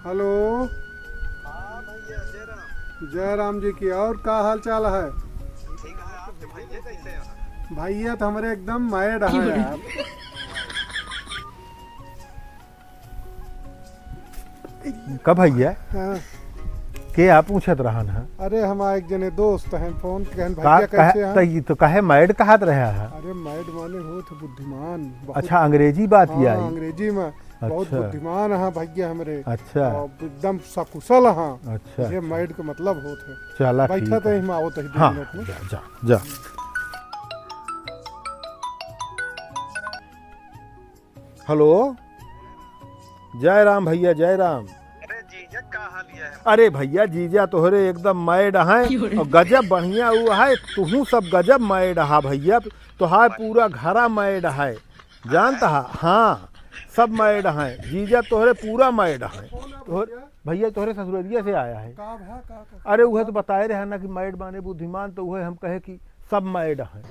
Hello. हाँ भैया जय राम। जय राम जी की। और का हाल चाल है? ठीक है, आपके भैया कैसे हैं? भैया तो हमारे एकदम मैड हैं यार। कब भैया हाँ। के आप पूछत रहन है अरे हमारे एक जने दोस्त हैं, फोन कहन का भैया कैसे हैं? कहे तो कहे मैड कहत रहा है। अरे मैड माने हो तो बुद्धिमान बहुत। अच्छा अंग्रेजी बात ही हाँ, आई। अंग्रेजी में बहुत अच्छा। बुद्धिमान हैं भैया हमरे। अच्छा और एकदम सकुशल हैं। अच्छा ये मैड का मतलब होते है। चला बैठा ठीक तो है। ही आओ तो ही 2 हाँ मिनट में। जा जा जा। हेलो। जय राम भैया जय राम। अरे जीजा का हाल है? अरे भैया जीजा तोहरे एकदम मैड हैं और गजब बढ़िया हुआ है। तुहू सब गजब मैड हा भैया। तोहार पूरा घरा मैड है जानता है। हाँ सब मैड हैं जीजा तोहरे पूरा मैड हैं। भैया तोहरे ससुररिया से आया है। का भा का अरे वह तो बताए रहे ना कि मैड माने बुद्धिमान, तो वह हम कहे कि सब मैड हैं।